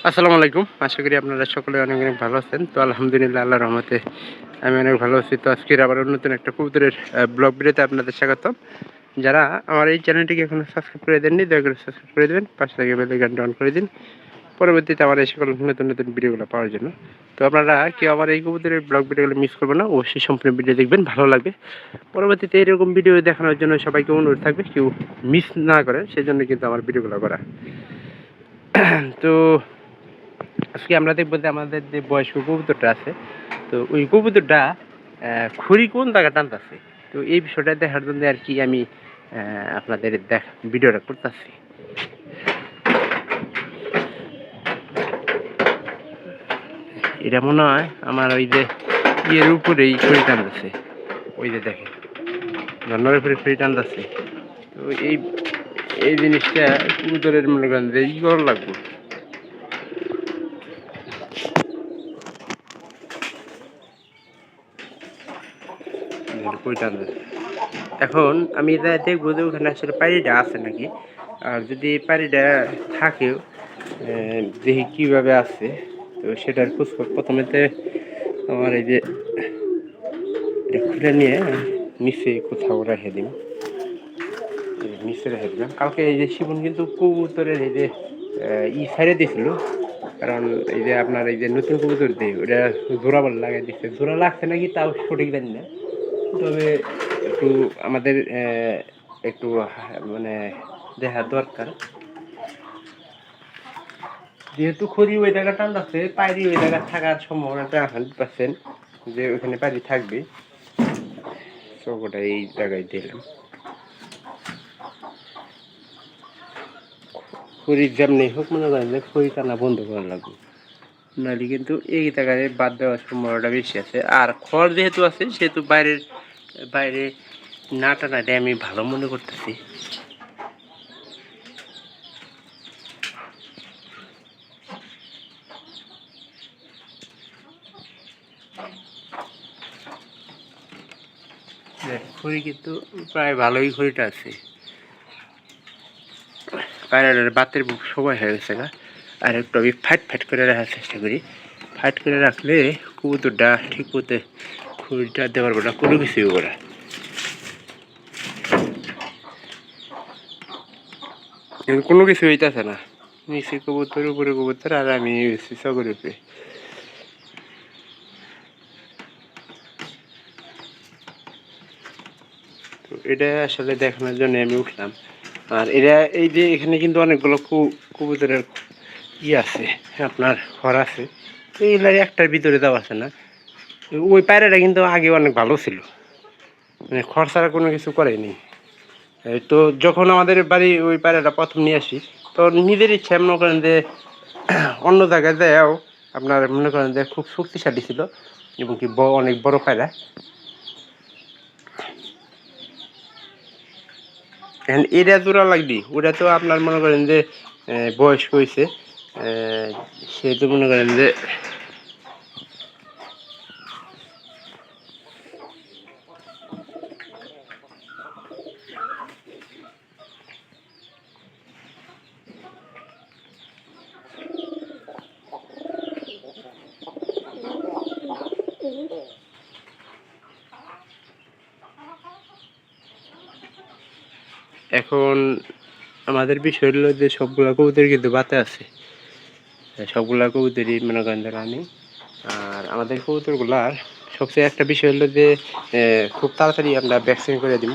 আসসালামু আলাইকুম। আশা করি আপনারা সকলে অনেক, অনেক ভালো আছেন। তো আলহামদুলিল্লাহ আল্লাহর রহমতে আমি অনেক ভালো আছি। তো আজকের আবার নতুন একটা কবুতরের ব্লগ ভিডিওতে আপনাদের স্বাগতম। যারা আমার এই চ্যানেলটিকে এখনো সাবস্ক্রাইব করে দেননি, দয়া করে সাবস্ক্রাইব করে দেবেন। পাশে থেকে বেল আইকনটা অন করে দিন। পরবর্তীতে আমার এই সকল নতুন, নতুন ভিডিওগুলো পাওয়ার জন্য। তো আপনারা কেউ আমার এই কবুতরের ব্লগ ভিডিওগুলো মিস করবেন না। অবশ্যই সম্পূর্ণ ভিডিও দেখবেন, ভালো লাগবে। পরবর্তীতে এরকম ভিডিও দেখানোর জন্য সবাইকে অনুরোধ থাকবে, কেউ মিস না করেন সেজন্য কিন্তু আমার ভিডিওগুলো করা। তো আজকে আমরা দেখবো যে আমাদের যে বয়স্ক কবুতরটা আছে, তো ওই কবুতরটা খুরি কোন জায়গা টানতেছে। তো এই বিষয়টা দেখার জন্য আর কি আমি আপনাদের ভিডিওটা করতেছি। এটা মনে হয় আমার ওই যে ইয়ের উপরেই খুরি টানতেছে, ওই যে দেখে ঝর্নার উপরে খুরি টানতেছে। তো এই এই জিনিসটা কবুতরের মনে করেন যে ই করা লাগবে। এখন আমি এটা দেখবো যে ওখানে আসলে পায়রিটা আছে নাকি, আর যদি পায়রিটা থাকেও দেখি কীভাবে আছে। তো সেটার খোঁজ প্রথমেতে আমার এই যে এটা খুলে নিয়ে নিচে কোথাও রেখে দিন, নিচে রেখে দিলাম। কালকে এই যে শিবন কিন্তু কবুতরের এই যে ছাড়িয়ে দিয়েছিল, কারণ এই যে আপনার এই যে নতুন কবুতর দিয়ে ওটা জোড়া বল লাগাই দিচ্ছে। জোড়া লাগছে নাকি তাও সঠিক জানি না, তবে একটু আমাদের একটু মানে দেখা দরকার। যেহেতু খড়ি ওই জায়গা টানতেছে, পায়রি ওই জায়গা থাকার সম্ভাবনাটা 100% যে ওখানে পায়রি থাকবে। চৌকোটা এই জায়গায় দিলাম, খড়ির যেমনি হোক মনে করেন যে খড়ি টানা বন্ধ করা লাগবে, নাহলে কিন্তু এই জায়গায় বাদ দেওয়ার সম্ভাবনাটা বেশি আছে। আর খড় যেহেতু আছে সেহেতু বাইরে না টানাটাই আমি ভালো মনে করতেছি। খড়ি কিন্তু প্রায় ভালোই খড়িটা আছে, পায়রাটার বাতের সময় হয়ে গেছে না। আর একটু আমি ফাইট করে রাখার চেষ্টা করি। ফাইট করে রাখলে কবুতরটা ঠিক মতো খড়িটা দিতে পারবো না, কোনো কিছুই ওরা। কোনো কিছু হইতেছে না, নিচে কবুতর উপরে কবুতর আর আমি সকলের উপরে। তো এটা আসলে দেখানোর জন্য আমি উঠলাম। আর এরা এই যে এখানে কিন্তু অনেকগুলো কবুতরের আছে, আপনার ঘর আছে। এইগুলার একটার ভিতরে দেওয়া আছে না। ওই পায়রাটা কিন্তু আগে অনেক ভালো ছিল, মানে খড় ছাড়া কোনো কিছু করেনি। তো যখন আমাদের বাড়ি ওই পায়রাটা প্রথম নিয়ে আসি, তো নিজের ইচ্ছা মনে করেন যে অন্য জায়গায় যাও আপনার মনে করেন যে খুব শক্তিশালী ছিল এবং কি অনেক বড় পায়রা। এখন এটা জোড়া লাগবি, ওটা তো আপনার মনে করেন যে বয়স্ক হয়েছে, সেহেতু মনে করেন যে এখন আমাদের বিষয় হলো যে সবগুলা কবুতর কিন্তু বাতে আছে, সবগুলা কবুতরই মনে করেন আমি। আর আমাদের কবুতরগুলার সবচেয়ে একটা বিষয় হলো যে খুব তাড়াতাড়ি আমরা ভ্যাকসিন করে দিব।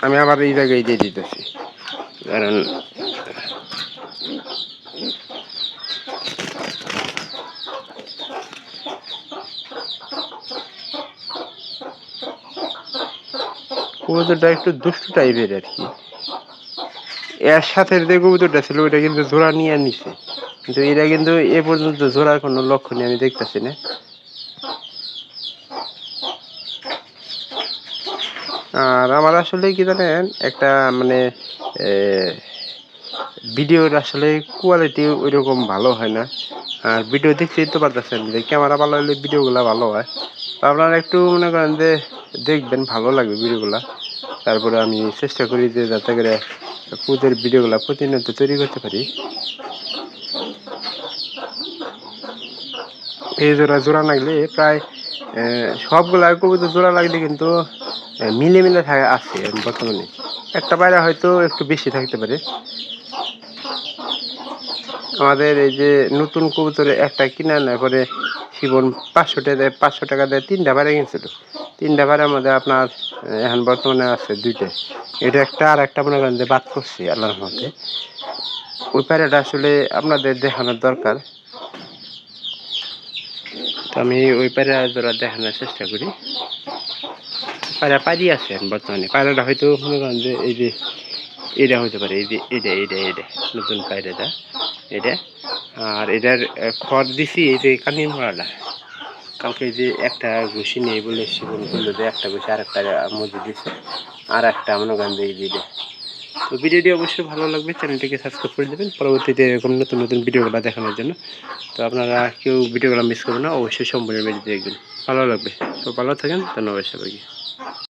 আমি আবার এই জায়গায় দিয়ে দিতেছি, কারণ কবুতরটা একটু দুষ্টু টাইপের আর কি। এর সাথে যে কবুতরটা ছিল ওইটা কিন্তু জোড়া নিয়ে নিছে, কিন্তু এটা কিন্তু এ পর্যন্ত জোড়ার কোনো লক্ষণই আমি দেখতেছি না। আর আমার আসলে কি জানেন, একটা মানে ভিডিওর আসলে কোয়ালিটি ওইরকম ভালো হয় না। আর ভিডিও দেখতেই তো পারতেছেন যে ক্যামেরা ভালো হলে ভিডিওগুলো ভালো হয়, তো আপনারা একটু মনে করেন যে দেখবেন, ভালো লাগবে ভিডিওগুলো। তারপরে আমি চেষ্টা করি যে যাতে করে কবুতরের ভিডিওগুলো প্রতিনিয়ত তৈরি করতে পারি। এই জোড়া লাগলে প্রায় সবগুলা কবুতর জোড়া লাগলে কিন্তু মিলে মিলে থাকে আছে বর্তমানে। একটা পায়রা হয়তো একটু বেশি থাকতে পারে। আমাদের এই যে নতুন কবুতরে একটা কিনে আনার পরে শিবন 500 টাকা দেয় 3টা পায়রা কিনছিল। 3টা পায়রার মধ্যে আপনার এখন বর্তমানে আছে 2টা। এটা একটা আর একটা মনে করেন যে বাদ করছি আল্লাহর মধ্যে। ওই পায়রাটা আসলে আপনাদের দেখানোর দরকার। তো আমি ওই পায়রা জোড়া দেখানোর চেষ্টা করি। পায়রা পাইরি আছে বর্তমানে। পায়রাটা হয়তো মনে করেন যে এই যে এটা হতে পারে, এই যে এটা নতুন পায়রাটা এটা। আর এটার খড় দিছি এই যে কানির মরাটা। কালকে যে একটা ঘুষি নেই বলে শিবন করলো যে একটা ঘুষি আর একটা মধ্যে দিচ্ছে, আর একটা মনে করেন যে এই যে। তো ভিডিওটি অবশ্যই ভালো লাগবে, চ্যানেলটিকে সাবস্ক্রাইব করে দেবেন পরবর্তীতে এরকম নতুন নতুন ভিডিওগুলো দেখানোর জন্য। তো আপনারা কেউ ভিডিওগুলো মিস করবেন না, অবশ্যই সম্পূর্ণ ভিডিও দেখবেন, ভালো লাগবে। তো ভালো থাকেন, ধন্যবাদ সবাইকে।